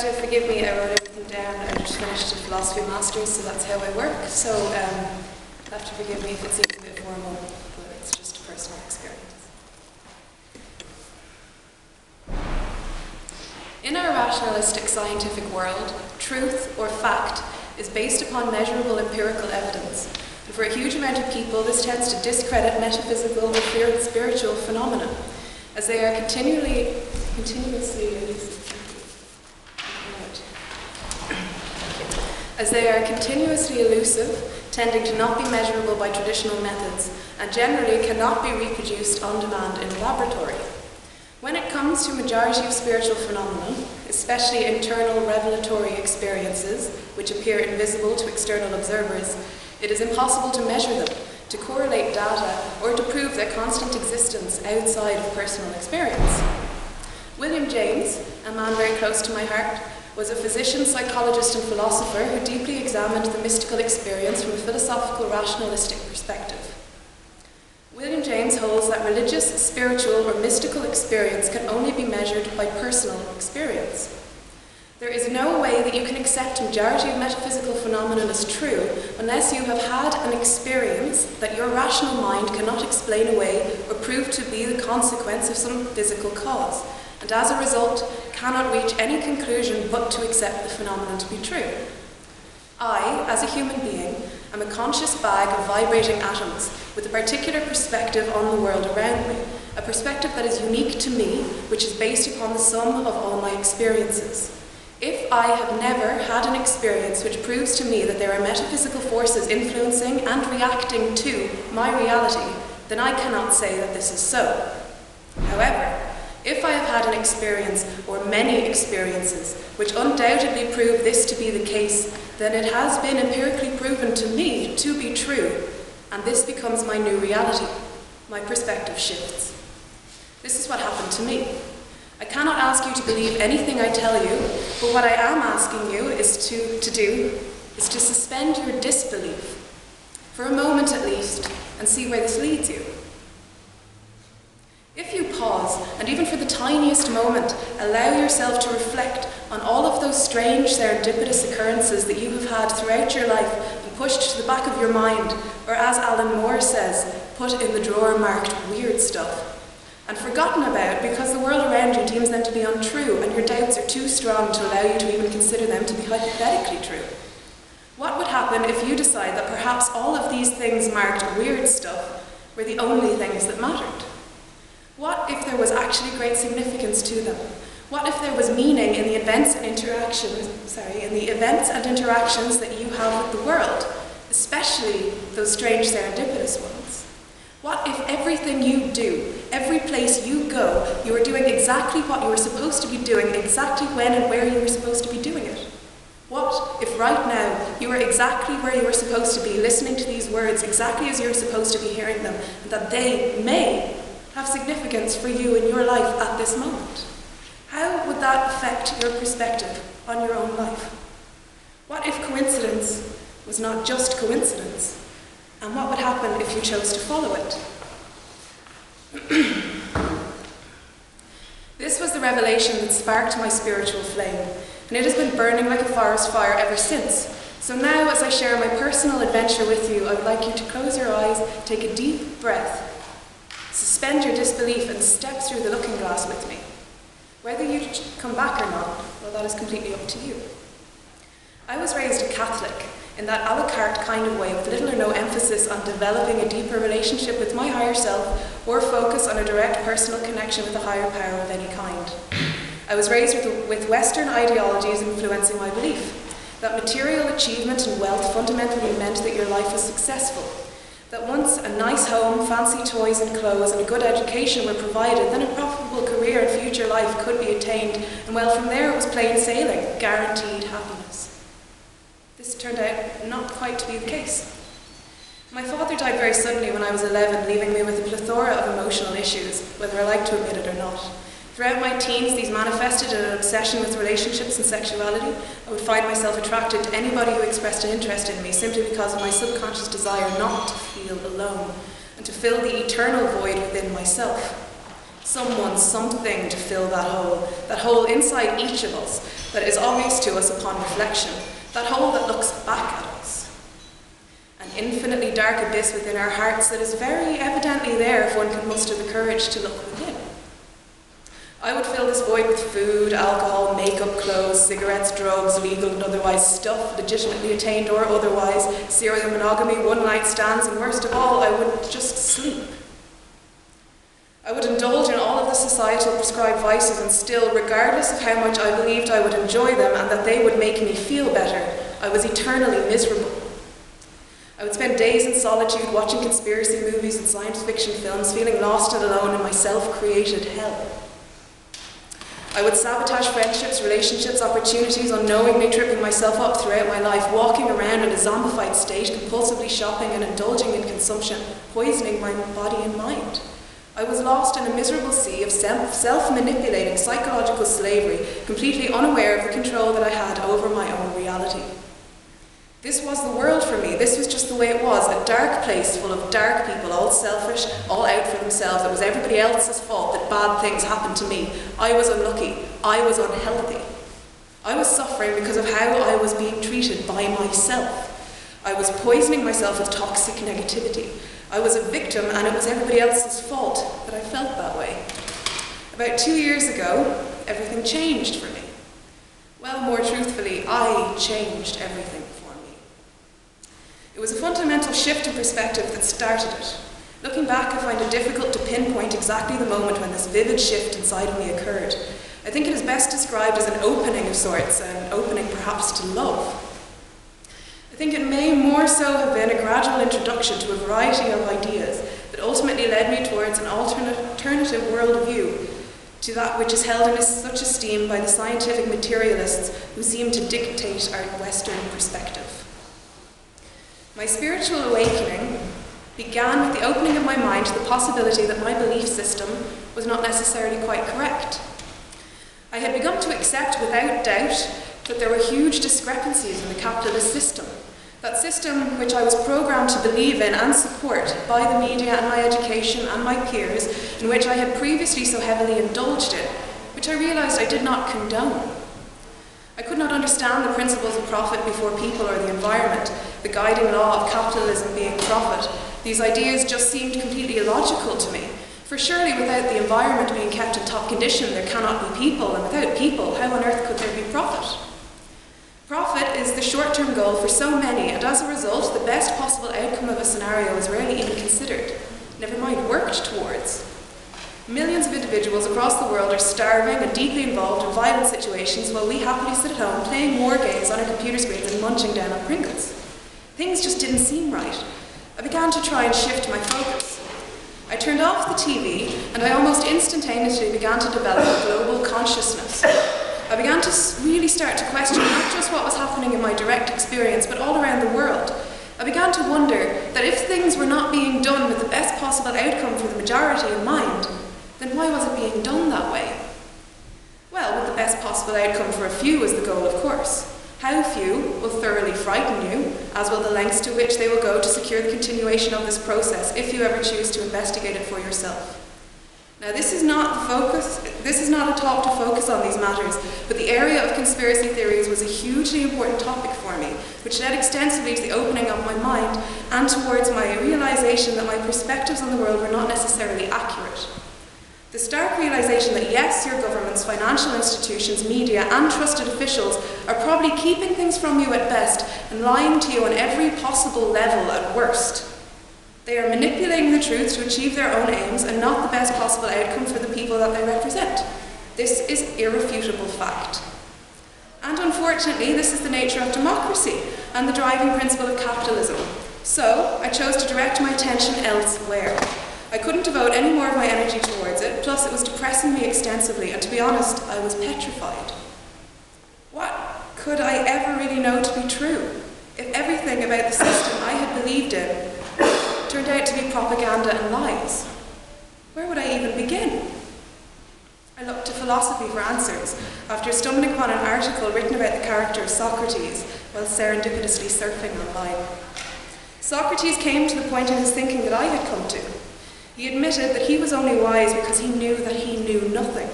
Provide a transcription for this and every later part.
have to forgive me, I wrote everything down. I just finished a philosophy master's, so that's how I work. So you'll have to forgive me if it seems a bit formal, but it's just a personal experience. In our rationalistic scientific world, truth or fact is based upon measurable empirical evidence. And for a huge amount of people, this tends to discredit metaphysical or spiritual phenomena, as they are continuously elusive, tending to not be measurable by traditional methods, and generally cannot be reproduced on demand in a laboratory. When it comes to a majority of spiritual phenomena, especially internal revelatory experiences, which appear invisible to external observers, it is impossible to measure them, to correlate data, or to prove their constant existence outside of personal experience. William James, a man very close to my heart, was a physician, psychologist, and philosopher who deeply examined the mystical experience from a philosophical, rationalistic perspective. William James holds that religious, spiritual, or mystical experience can only be measured by personal experience. There is no way that you can accept a majority of metaphysical phenomena as true unless you have had an experience that your rational mind cannot explain away or prove to be the consequence of some physical cause, and as a result cannot reach any conclusion but to accept the phenomenon to be true. I, as a human being, am a conscious bag of vibrating atoms with a particular perspective on the world around me, a perspective that is unique to me, which is based upon the sum of all my experiences. If I have never had an experience which proves to me that there are metaphysical forces influencing and reacting to my reality, then I cannot say that this is so. However, if I have had an experience or many experiences which undoubtedly prove this to be the case, then it has been empirically proven to me to be true, and this becomes my new reality. My perspective shifts. This is what happened to me. I cannot ask you to believe anything I tell you, but what I am asking you is to suspend your disbelief, for a moment at least, and see where this leads you. If you pause, and even for the tiniest moment, allow yourself to reflect on all of those strange serendipitous occurrences that you have had throughout your life and pushed to the back of your mind, or as Alan Moore says, put in the drawer marked weird stuff, and forgotten about because the world around you deems them to be untrue and your doubts are too strong to allow you to even consider them to be hypothetically true. What would happen if you decide that perhaps all of these things marked weird stuff were the only things that mattered? What if there was actually great significance to them? What if there was meaning in the events and interactions that you have with the world, especially those strange serendipitous ones? What if everything you do, every place you go, you are doing exactly what you were supposed to be doing, exactly when and where you were supposed to be doing it? What if right now you are exactly where you were supposed to be, listening to these words exactly as you're supposed to be hearing them, and that they may have significance for you in your life at this moment? How would that affect your perspective on your own life? What if coincidence was not just coincidence? And what would happen if you chose to follow it? This was the revelation that sparked my spiritual flame, and it has been burning like a forest fire ever since. So now, as I share my personal adventure with you, I would like you to close your eyes, take a deep breath, suspend your disbelief, and step through the looking glass with me. Whether you come back or not, well, that is completely up to you. I was raised a Catholic, in that a la carte kind of way, with little or no emphasis on developing a deeper relationship with my higher self or focus on a direct personal connection with a higher power of any kind. I was raised with Western ideologies influencing my belief that material achievement and wealth fundamentally meant that your life was successful, that once a nice home, fancy toys and clothes, and a good education were provided, then a profitable career and future life could be attained, and well, from there it was plain sailing, guaranteed happiness. This turned out not quite to be the case. My father died very suddenly when I was 11, leaving me with a plethora of emotional issues, whether I like to admit it or not. Throughout my teens, these manifested in an obsession with relationships and sexuality. I would find myself attracted to anybody who expressed an interest in me simply because of my subconscious desire not to feel alone and to fill the eternal void within myself. Someone, something to fill that hole inside each of us that is obvious to us upon reflection, that hole that looks back at us. An infinitely dark abyss within our hearts that is very evidently there if one can muster the courage to look within. I would fill this void with food, alcohol, makeup, clothes, cigarettes, drugs, legal and otherwise stuff, legitimately attained or otherwise, serial monogamy, one-night stands, and worst of all, I would just sleep. I would indulge in all of the societal prescribed vices and still, regardless of how much I believed I would enjoy them and that they would make me feel better, I was eternally miserable. I would spend days in solitude watching conspiracy movies and science fiction films, feeling lost and alone in my self-created hell. I would sabotage friendships, relationships, opportunities, unknowingly tripping myself up throughout my life, walking around in a zombified state, compulsively shopping and indulging in consumption, poisoning my body and mind. I was lost in a miserable sea of self-manipulating psychological slavery, completely unaware of the control that I had over my own reality. This was the world for me. This was just the way it was, a dark place full of dark people, all selfish, all out for themselves. It was everybody else's fault that bad things happened to me. I was unlucky. I was unhealthy. I was suffering because of how I was being treated by myself. I was poisoning myself with toxic negativity. I was a victim and it was everybody else's fault that I felt that way. About 2 years ago, everything changed for me. Well, more truthfully, I changed everything for me. It was a fundamental shift in perspective that started it. Looking back, I find it difficult to pinpoint exactly the moment when this vivid shift inside of me occurred. I think it is best described as an opening of sorts, an opening perhaps to love. I think it may more so have been a gradual introduction to a variety of ideas that ultimately led me towards an alternative worldview to that which is held in such esteem by the scientific materialists who seem to dictate our Western perspective. My spiritual awakening began with the opening of my mind to the possibility that my belief system was not necessarily quite correct. I had begun to accept without doubt that there were huge discrepancies in the capitalist system. That system which I was programmed to believe in and support by the media and my education and my peers, in which I had previously so heavily indulged in, which I realised I did not condone. I could not understand the principles of profit before people or the environment, the guiding law of capitalism being profit. These ideas just seemed completely illogical to me, for surely without the environment being kept in top condition there cannot be people, and without people, how on earth could there be profit? Profit is the short-term goal for so many, and as a result, the best possible outcome of a scenario is rarely even considered, never mind worked towards. Millions of individuals across the world are starving and deeply involved in violent situations while we happily sit at home playing war games on our computer screens and munching down on Pringles. Things just didn't seem right. I began to try and shift my focus. I turned off the TV, and I almost instantaneously began to develop a global consciousness. I began to really start to question not just what was happening in my direct experience, but all around the world. I began to wonder that if things were not being done with the best possible outcome for the majority in mind, then why was it being done that way? Well, with the best possible outcome for a few was the goal, of course. How few will thoroughly frighten you, as will the lengths to which they will go to secure the continuation of this process, if you ever choose to investigate it for yourself. Now, this is not a talk to focus on these matters, but the area of conspiracy theories was a hugely important topic for me, which led extensively to the opening of my mind and towards my realization that my perspectives on the world were not necessarily accurate. The stark realization that yes, your governments, financial institutions, media, and trusted officials are probably keeping things from you at best and lying to you on every possible level at worst. They are manipulating the truth to achieve their own aims and not the best possible outcome for the people that they represent. This is irrefutable fact. And unfortunately, this is the nature of democracy and the driving principle of capitalism. So, I chose to direct my attention elsewhere. I couldn't devote any more of my energy towards it, plus it was depressing me extensively, and to be honest, I was petrified. What could I ever really know to be true if everything about the system I had believed in turned out to be propaganda and lies? Where would I even begin? I looked to philosophy for answers after stumbling upon an article written about the character of Socrates while serendipitously surfing online. Socrates came to the point in his thinking that I had come to. He admitted that he was only wise because he knew that he knew nothing.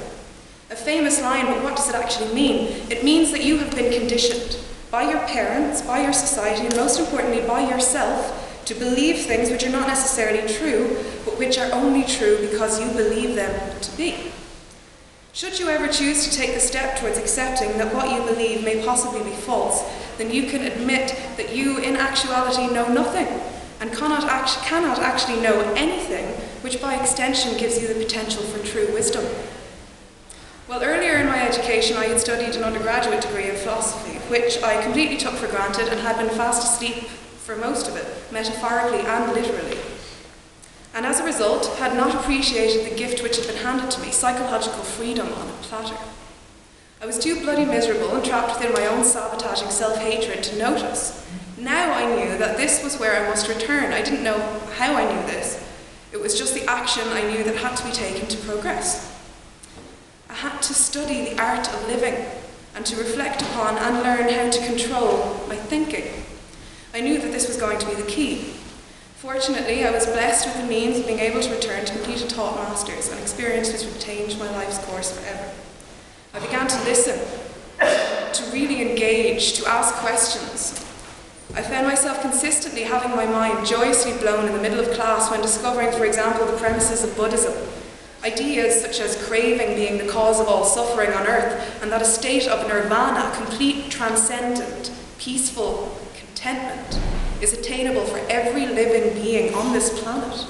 A famous line, but what does it actually mean? It means that you have been conditioned by your parents, by your society, and most importantly by yourself to believe things which are not necessarily true, but which are only true because you believe them to be. Should you ever choose to take the step towards accepting that what you believe may possibly be false, then you can admit that you in actuality know nothing and cannot actually know anything, which by extension gives you the potential for true wisdom. Well, earlier in my education I had studied an undergraduate degree in philosophy, which I completely took for granted and had been fast asleep for most of it, metaphorically and literally. And as a result, had not appreciated the gift which had been handed to me, psychological freedom on a platter. I was too bloody miserable and trapped within my own sabotaging self-hatred to notice. Now I knew that this was where I must return. I didn't know how I knew this. It was just the action I knew that had to be taken to progress. I had to study the art of living and to reflect upon and learn how to control my thinking. I knew that this was going to be the key. Fortunately, I was blessed with the means of being able to return to complete a taught master's, an experience which would change my life's course forever. I began to listen, to really engage, to ask questions. I found myself consistently having my mind joyously blown in the middle of class when discovering, for example, the premises of Buddhism. Ideas such as craving being the cause of all suffering on earth, and that a state of nirvana, complete, transcendent, peaceful contentment, is attainable for every living being on this planet.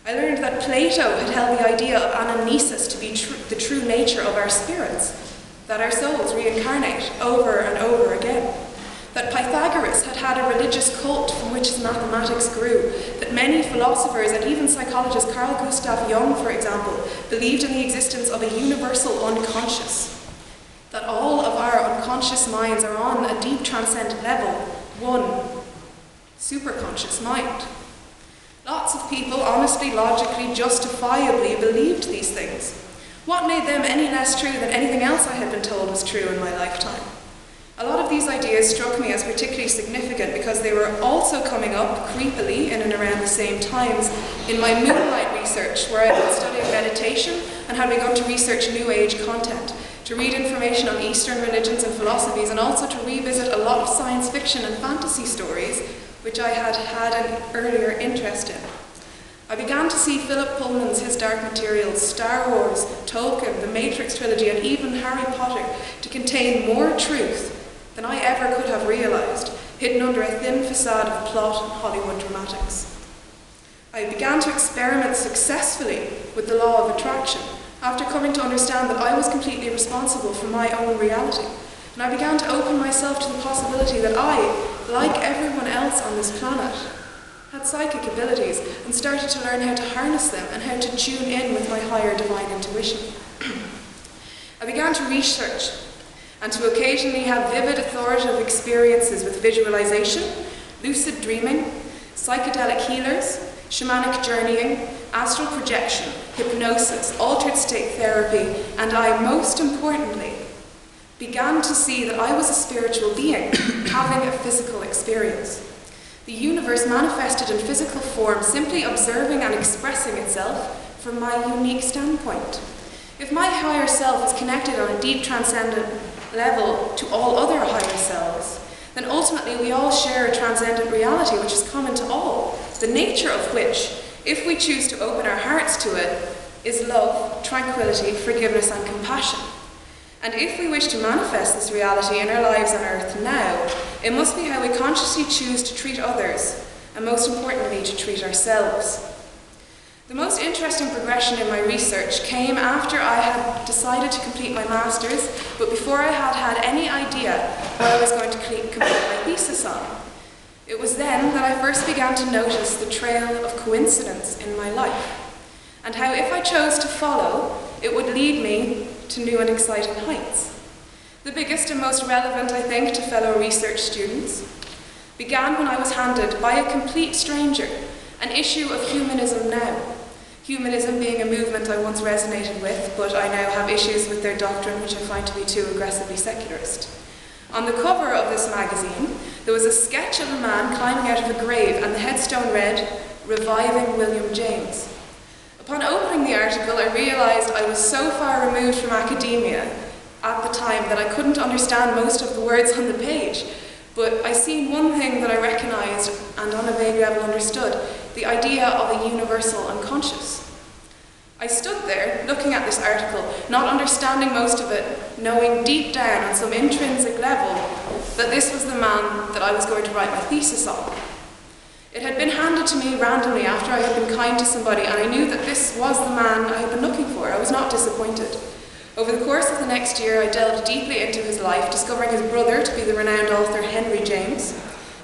I learned that Plato had held the idea of anamnesis to be the true nature of our spirits, that our souls reincarnate over and over again. That Pythagoras had had a religious cult from which his mathematics grew, that many philosophers and even psychologist Carl Gustav Jung, for example, believed in the existence of a universal unconscious, that all of our unconscious minds are on a deep transcendent level, one superconscious mind. Lots of people honestly, logically, justifiably believed these things. What made them any less true than anything else I had been told was true in my lifetime? A lot of these ideas struck me as particularly significant because they were also coming up creepily in and around the same times in my moonlight research, where I had been studying meditation and had begun to research New Age content, to read information on Eastern religions and philosophies, and also to revisit a lot of science fiction and fantasy stories which I had had an earlier interest in. I began to see Philip Pullman's His Dark Materials, Star Wars, Tolkien, the Matrix trilogy, and even Harry Potter to contain more truth than I ever could have realised, hidden under a thin facade of plot and Hollywood dramatics. I began to experiment successfully with the law of attraction after coming to understand that I was completely responsible for my own reality, and I began to open myself to the possibility that I, like everyone else on this planet, had psychic abilities and started to learn how to harness them and how to tune in with my higher divine intuition. I began to research and to occasionally have vivid authoritative experiences with visualization, lucid dreaming, psychedelic healers, shamanic journeying, astral projection, hypnosis, altered state therapy, and I, most importantly, began to see that I was a spiritual being having a physical experience. The universe manifested in physical form, simply observing and expressing itself from my unique standpoint. If my higher self is connected on a deep transcendent level to all other higher selves, then ultimately we all share a transcendent reality which is common to all, the nature of which, if we choose to open our hearts to it, is love, tranquility, forgiveness, and compassion. And if we wish to manifest this reality in our lives on earth now, it must be how we consciously choose to treat others, and most importantly, to treat ourselves. The most interesting progression in my research came after I had decided to complete my master's, but before I had had any idea what I was going to complete my thesis on. It was then that I first began to notice the trail of coincidence in my life, and how if I chose to follow, it would lead me to new and exciting heights. The biggest and most relevant, I think, to fellow research students began when I was handed by a complete stranger an issue of Humanism Now. Humanism being a movement I once resonated with, but I now have issues with their doctrine which I find to be too aggressively secularist. On the cover of this magazine, there was a sketch of a man climbing out of a grave, and the headstone read, "Reviving William James." Upon opening the article, I realised I was so far removed from academia at the time that I couldn't understand most of the words on the page. But I seen one thing that I recognised and on a vague level understood, the idea of a universal unconscious. I stood there, looking at this article, not understanding most of it, knowing deep down on some intrinsic level that this was the man that I was going to write my thesis on. It had been handed to me randomly after I had been kind to somebody, and I knew that this was the man I had been looking for. I was not disappointed. Over the course of the next year, I delved deeply into his life, discovering his brother to be the renowned author Henry James,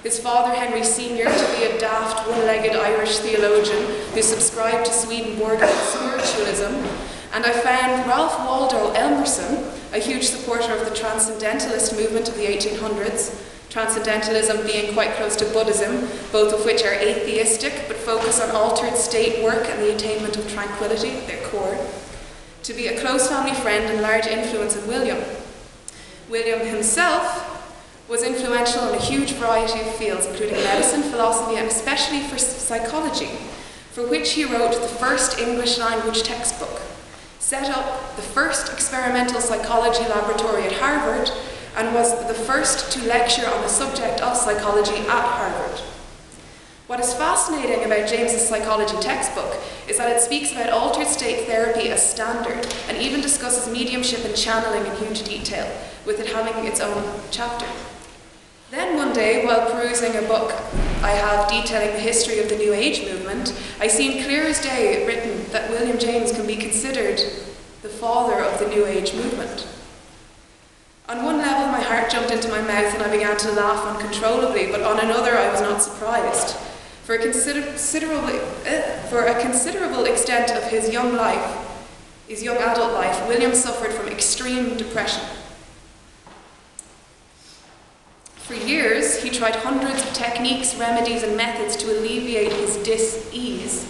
his father Henry Sr. to be a daft, one-legged Irish theologian who subscribed to Swedenborgian spiritualism, and I found Ralph Waldo Emerson, a huge supporter of the Transcendentalist movement of the 1800s, Transcendentalism being quite close to Buddhism, both of which are atheistic but focus on altered state work and the attainment of tranquility at their core, to be a close family friend and large influence on William. William himself was influential in a huge variety of fields, including medicine, philosophy, and especially for psychology, for which he wrote the first English language textbook, set up the first experimental psychology laboratory at Harvard, and was the first to lecture on the subject of psychology at Harvard. What is fascinating about James's psychology textbook is that it speaks about altered state therapy as standard, and even discusses mediumship and channeling in huge detail, with it having its own chapter. Then one day, while perusing a book I have detailing the history of the New Age movement, I seen clear as day written that William James can be considered the father of the New Age movement. On one level, my heart jumped into my mouth and I began to laugh uncontrollably, but on another, I was not surprised. For a considerable extent of his young adult life, William suffered from extreme depression. For years, he tried hundreds of techniques, remedies, and methods to alleviate his dis-ease.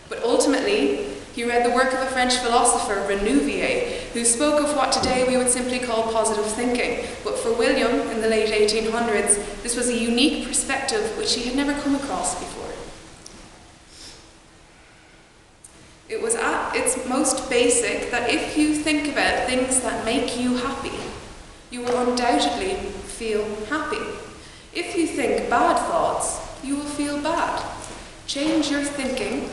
But ultimately, he read the work of a French philosopher, Renouvier, who spoke of what today we would simply call positive thinking. But for William, in the late 1800s, this was a unique perspective which he had never come across before. It was at its most basic that if you think about things that make you happy, you will undoubtedly feel happy. If you think bad thoughts, you will feel bad. Change your thinking,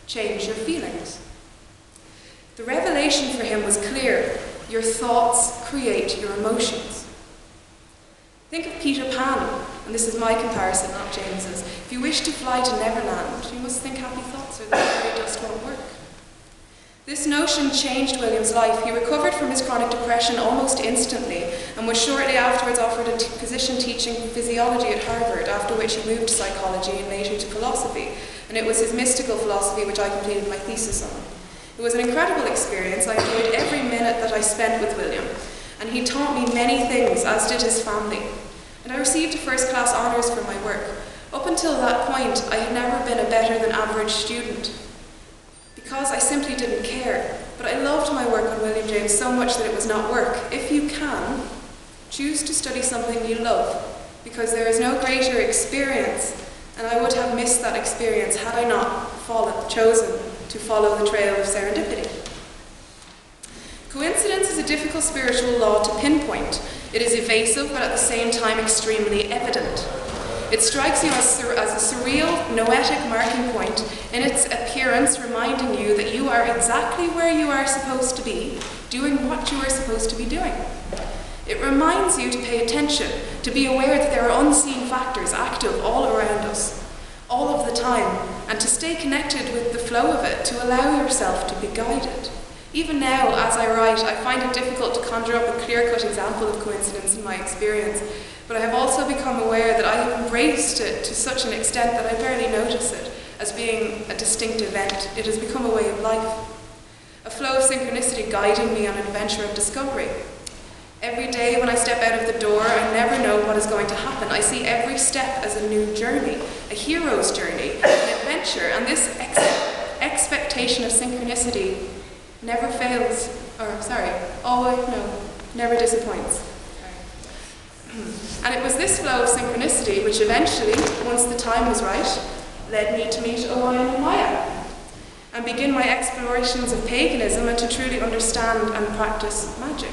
change your feelings. The revelation for him was clear. Your thoughts create your emotions. Think of Peter Pan, and this is my comparison, not James's. If you wish to fly to Neverland, you must think happy thoughts or the fairy dust won't work. This notion changed William's life. He recovered from his chronic depression almost instantly and was shortly afterwards offered a position teaching physiology at Harvard, after which he moved to psychology and later to philosophy. And it was his mystical philosophy which I completed my thesis on. It was an incredible experience. I enjoyed every minute that I spent with William, and he taught me many things, as did his family. And I received a first-class honours for my work. Up until that point, I had never been a better than average student, because I simply didn't care. But I loved my work on William James so much that it was not work. If you can, choose to study something you love, because there is no greater experience, and I would have missed that experience had I not chosen to follow the trail of serendipity. Coincidence is a difficult spiritual law to pinpoint. It is evasive, but at the same time extremely evident. It strikes you as a surreal, noetic marking point in its appearance, reminding you that you are exactly where you are supposed to be, doing what you are supposed to be doing. It reminds you to pay attention, to be aware that there are unseen factors active all around us, all of the time, and to stay connected with the flow of it, to allow yourself to be guided. Even now, as I write, I find it difficult to conjure up a clear-cut example of coincidence in my experience, but I have also become aware that I have embraced it to such an extent that I barely notice it as being a distinct event. It has become a way of life, a flow of synchronicity guiding me on an adventure of discovery. Every day when I step out of the door, I never know what is going to happen. I see every step as a new journey, a hero's journey, an adventure, and this expectation of synchronicity never fails, never disappoints. And it was this flow of synchronicity which eventually, once the time was right, led me to meet Orion and Maya. and begin my explorations of paganism and to truly understand and practice magic.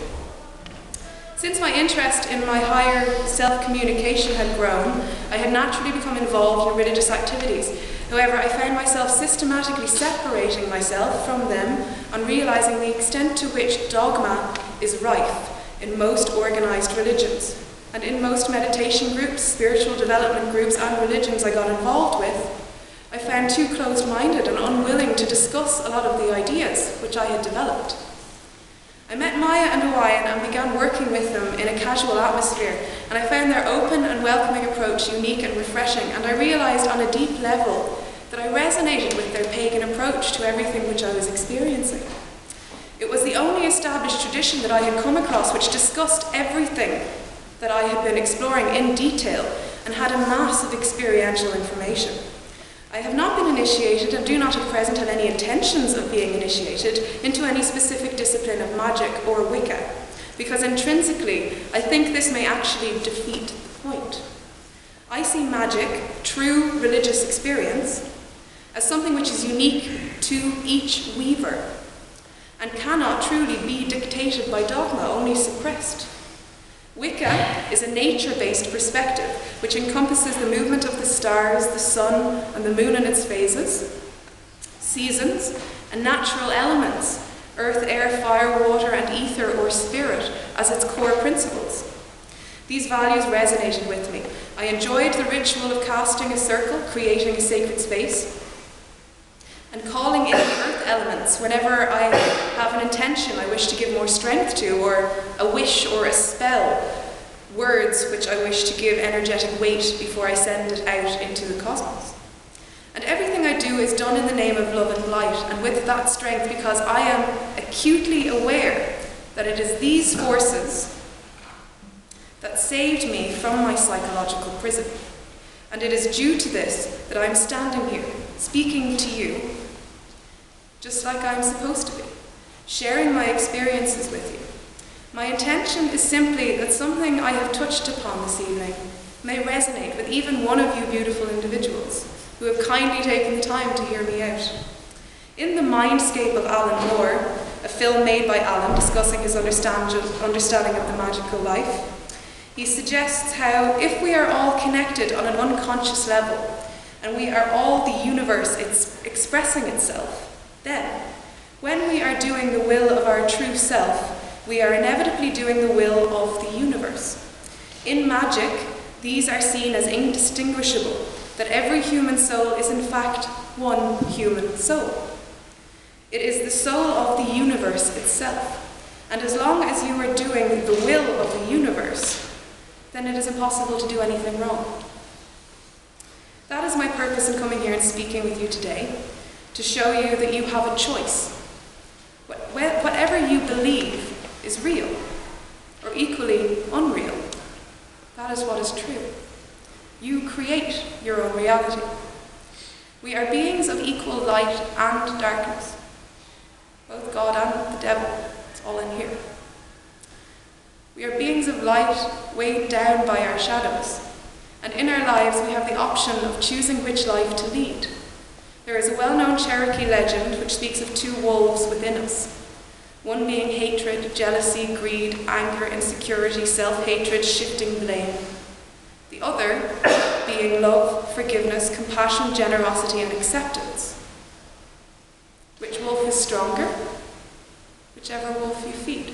Since my interest in my higher self-communication had grown, I had naturally become involved in religious activities. However, I found myself systematically separating myself from them and realizing the extent to which dogma is rife in most organized religions. And in most meditation groups, spiritual development groups, and religions I got involved with, I found too closed-minded and unwilling to discuss a lot of the ideas which I had developed. I met Maya and Hawaiian and began working with them in a casual atmosphere, and I found their open and welcoming approach unique and refreshing, and I realized on a deep level that I resonated with their pagan approach to everything which I was experiencing. It was the only established tradition that I had come across which discussed everything that I had been exploring in detail and had a mass of experiential information. I have not been initiated and do not at present have any intentions of being initiated into any specific discipline of magic or Wicca, because intrinsically I think this may actually defeat the point. I see magic, true religious experience, as something which is unique to each weaver and cannot truly be dictated by dogma, only suppressed. Wicca is a nature-based perspective which encompasses the movement of the stars, the sun, and the moon in its phases, seasons, and natural elements, earth, air, fire, water, and ether or spirit as its core principles. These values resonated with me. I enjoyed the ritual of casting a circle, creating a sacred space, and calling in the earth elements whenever I have an intention I wish to give more strength to, or a wish or a spell, words which I wish to give energetic weight before I send it out into the cosmos. And everything I do is done in the name of love and light, and with that strength, because I am acutely aware that it is these forces that saved me from my psychological prison. And it is due to this that I'm standing here, speaking to you, just like I'm supposed to be, sharing my experiences with you. My intention is simply that something I have touched upon this evening may resonate with even one of you beautiful individuals who have kindly taken the time to hear me out. In The Mindscape of Alan Moore, a film made by Alan discussing his understanding of the magical life, he suggests how if we are all connected on an unconscious level, and we are all the universe expressing itself, then, when we are doing the will of our true self, we are inevitably doing the will of the universe. In magic, these are seen as indistinguishable, that every human soul is in fact one human soul. It is the soul of the universe itself, and as long as you are doing the will of the universe, then it is impossible to do anything wrong. That is my purpose in coming here and speaking with you today, to show you that you have a choice. Whatever you believe is real, or equally unreal. That is what is true. You create your own reality. We are beings of equal light and darkness. Both God and the devil, it's all in here. We are beings of light weighed down by our shadows, and in our lives we have the option of choosing which life to lead. There is a well-known Cherokee legend which speaks of two wolves within us, one being hatred, jealousy, greed, anger, insecurity, self-hatred, shifting blame. The other being love, forgiveness, compassion, generosity, and acceptance. Which wolf is stronger? Whichever wolf you feed.